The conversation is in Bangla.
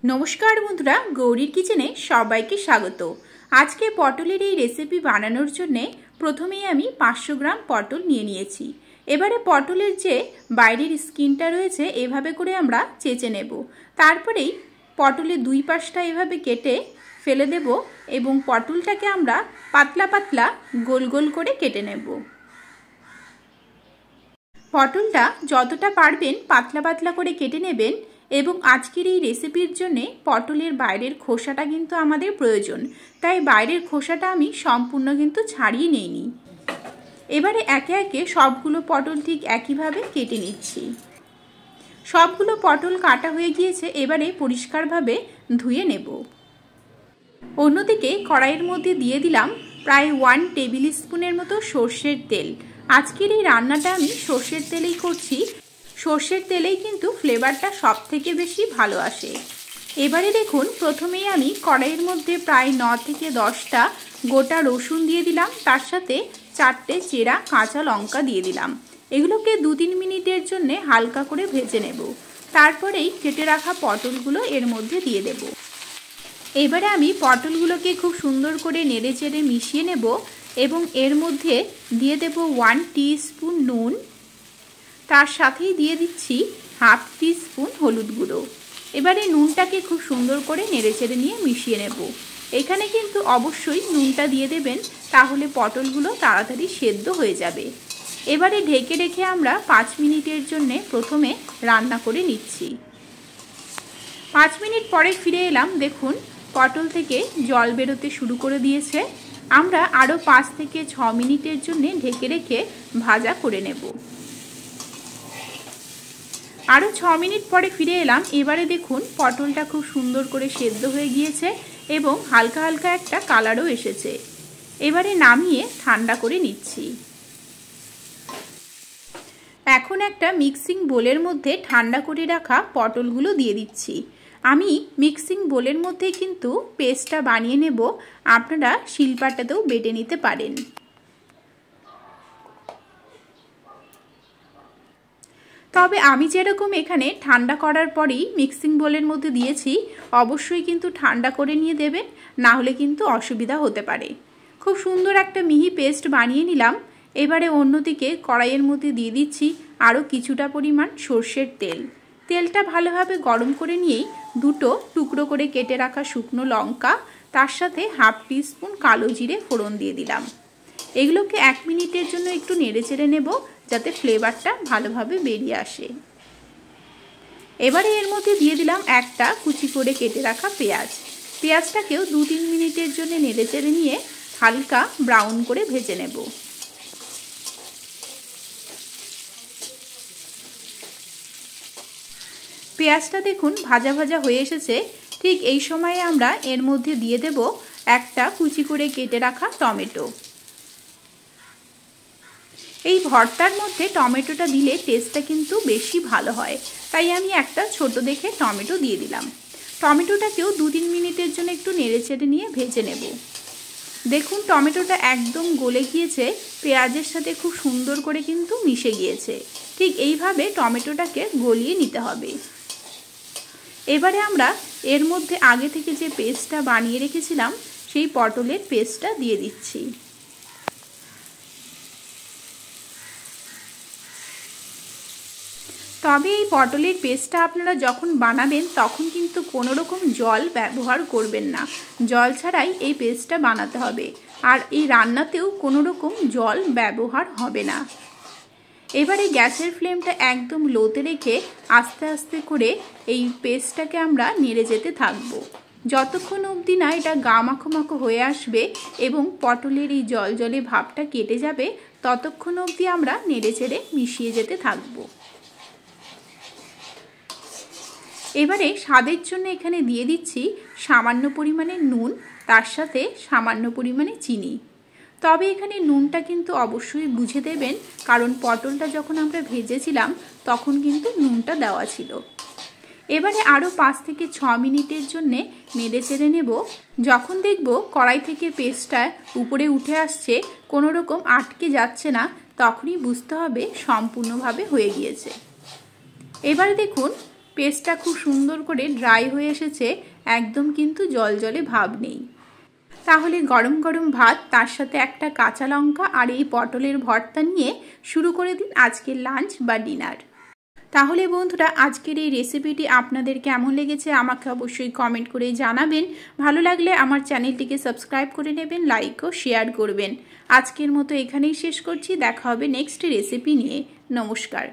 नमस्कार बंधुरा गौरीर किचेने सबाइके स्वागत। आज के पटलेर এই রেসিপি বানানোর জন্য প্রথমেই আমি 500 গ্রাম পটল নিয়ে নিয়েছি। এবারে পটলের যে বাইরের স্কিনটা রয়েছে এভাবে করে আমরা চেঁচে নেব। তারপরেই পটলের দুই পাশটা এভাবে কেটে ফেলে দেব এবং পটলটাকে আমরা পাতলা পাতলা গোল গোল করে কেটে নেব। পটলটা যতটা পারবেন পাতলা পাতলা করে কেটে নেবেন এবং আজকের এই রেসিপির জন্য পটলের বাইরের খোসাটা কিন্তু আমাদের প্রয়োজন, তাই বাইরের খোসাটা আমি সম্পূর্ণ কিন্তু ছাড়িয়ে নেইনি। এবারে একে একে সবগুলো পটল ঠিক একইভাবে কেটে নিচ্ছি। সবগুলো পটল কাটা হয়ে গিয়েছে, এবারে পরিষ্কারভাবে ধুয়ে নেব। অন্যদিকে কড়াইয়ের মধ্যে দিয়ে দিলাম প্রায় 1 টেবিল স্পুনের মতো সর্ষের তেল। আজকের এই রান্নাটা আমি সর্ষের তেলেই করছি। সর্ষের তেলেই কিন্তু ফ্লেভারটা সবথেকে বেশি ভালো আসে। এবারে দেখুন প্রথমেই আমি কড়াইয়ের মধ্যে প্রায় 9 থেকে 10টা গোটা রসুন দিয়ে দিলাম, তার সাথে 4টে চেরা কাঁচা লঙ্কা দিয়ে দিলাম। এগুলোকে 2-3 মিনিটের জন্য হালকা করে ভেজে নেব। তারপরেই কেটে রাখা পটলগুলো এর মধ্যে দিয়ে দেব। এবারে আমি পটলগুলোকে খুব সুন্দর করে নেড়ে চেড়ে মিশিয়ে নেব এবং এর মধ্যে দিয়ে দেব 1 টিস্পুন নুন, তার সাথেই দিয়ে দিচ্ছি হাফ টিস্পুন হলুদ গুঁড়ো। এবারে নুনটাকে খুব সুন্দর করে নেড়েচেড়ে নিয়ে মিশিয়ে নেব। এখানে কিন্তু অবশ্যই নুনটা দিয়ে দেবেন, তাহলে পটলগুলো তাড়াতাড়ি সেদ্ধ হয়ে যাবে। এবারে ঢেকে রেখে আমরা 5 মিনিটের জন্য প্রথমে রান্না করে নিচ্ছি। 5 মিনিট পরে ফিরে এলাম। দেখুন পটল থেকে জল বেরোতে শুরু করে দিয়েছে। আমরা আরও 5 থেকে 6 মিনিটের জন্য ঢেকে রেখে ভাজা করে নেব। আরও 6 মিনিট পরে ফিরে এলাম। এবারে দেখুন পটলটা খুব সুন্দর করে সেদ্ধ হয়ে গিয়েছে এবং হালকা হালকা একটা কালারও এসেছে। এবারে নামিয়ে ঠান্ডা করে নিচ্ছি। এখন একটা মিক্সিং বোলের মধ্যে ঠান্ডা করে রাখা পটলগুলো দিয়ে দিচ্ছি। আমি মিক্সিং বোলের মধ্যে কিন্তু পেস্টটা বানিয়ে নেব, আপনারা শিলপাটাতেও বেটে নিতে পারেন। তবে আমি যেরকম এখানে ঠান্ডা করার পরেই মিক্সিং বোলের মধ্যে দিয়েছি, অবশ্যই কিন্তু ঠান্ডা করে নিয়ে দেবেন, না হলে কিন্তু অসুবিধা হতে পারে। খুব সুন্দর একটা মিহি পেস্ট বানিয়ে নিলাম। এবারে অন্যদিকে কড়াইয়ের মধ্যে দিয়ে দিচ্ছি আরও কিছুটা পরিমাণ সর্ষের তেল। তেলটা ভালোভাবে গরম করে নিয়েই 2টো টুকরো করে কেটে রাখা শুকনো লঙ্কা, তার সাথে হাফ টিস্পুন কালো জিরে ফোড়ন দিয়ে দিলাম। এগুলোকে 1 মিনিটের জন্য একটু নেড়ে চেড়ে নেব, যাতে ফ্লেভারটা ভালোভাবে বেরিয়ে আসে। এবারে এর মধ্যে দিয়ে দিলাম একটা কুচি করে কেটে রাখা পেঁয়াজ। পেঁয়াজটাকেও 2-3 মিনিটের জন্য নেড়ে চেড়ে নিয়ে হালকা ব্রাউন করে ভেজে নেব। পেঁয়াজটা দেখুন ভাজা ভাজা হয়ে এসেছে। ঠিক এই সময়ে আমরা এর মধ্যে দিয়ে দেব একটা কুচি করে কেটে রাখা টমেটো। এই ভর্তার মধ্যে টমেটোটা দিলে টেস্টটা কিন্তু বেশি ভালো হয়, তাই আমি একটা ছোট দেখে টমেটো দিয়ে দিলাম। টমেটোটাকেও 2-3 মিনিটের জন্য একটু নেড়েচেড়ে নিয়ে ভেজে নেব। দেখুন টমেটোটা একদম গলে গিয়েছে, পেঁয়াজের সাথে খুব সুন্দর করে কিন্তু মিশে গিয়েছে। ঠিক এইভাবে টমেটোটাকে গলিয়ে নিতে হবে। এবারে আমরা এর মধ্যে আগে থেকে যে পেস্টটা বানিয়ে রেখেছিলাম সেই পটলের পেস্টটা দিয়ে দিচ্ছি। তবে এই পটলের পেস্টটা আপনারা যখন বানাবেন তখন কিন্তু কোনো রকম জল ব্যবহার করবেন না। জল ছাড়াই এই পেস্টটা বানাতে হবে, আর এই রান্নাতেও কোনো রকম জল ব্যবহার হবে না। এবারে গ্যাসের ফ্লেমটা একদম লোতে রেখে আস্তে আস্তে করে এই পেস্টটাকে আমরা নেড়ে যেতে থাকবো, যতক্ষণ অবধি না এটা গা মাখো মাখো হয়ে আসবে এবং পটলের এই জল জলে ভাবটা কেটে যাবে, ততক্ষণ অবধি আমরা নেড়ে চেড়ে মিশিয়ে যেতে থাকবো। এবারে স্বাদের জন্য এখানে দিয়ে দিচ্ছি সামান্য পরিমাণে নুন, তার সাথে সামান্য পরিমাণে চিনি। তবে এখানে নুনটা কিন্তু অবশ্যই বুঝে দেবেন, কারণ পটলটা যখন আমরা ভেজেছিলাম তখন কিন্তু নুনটা দেওয়া ছিল। এবারে আরও 5 থেকে 6 মিনিটের জন্য নেড়ে চেড়ে নেব। যখন দেখব কড়াই থেকে পেস্টটা উপরে উঠে আসছে, কোনো রকম আটকে যাচ্ছে না, তখনই বুঝতে হবে সম্পূর্ণভাবে হয়ে গিয়েছে। এবারে দেখুন পেস্টটা খুব সুন্দর করে ড্রাই হয়ে এসেছে, একদম কিন্তু জলজলে ভাব নেই। তাহলে গরম গরম ভাত, তার সাথে একটা কাঁচা লঙ্কা আর এই পটলের ভর্তা নিয়ে শুরু করে দিন আজকের লাঞ্চ বা ডিনার। তাহলে বন্ধুরা, আজকের এই রেসিপিটি আপনাদের কেমন লেগেছে আমাকে অবশ্যই কমেন্ট করে জানাবেন। ভালো লাগলে আমার চ্যানেলটিকে সাবস্ক্রাইব করে নেবেন, লাইক ও শেয়ার করবেন। আজকের মতো এখানেই শেষ করছি, দেখা হবে নেক্সট রেসিপি নিয়ে। নমস্কার।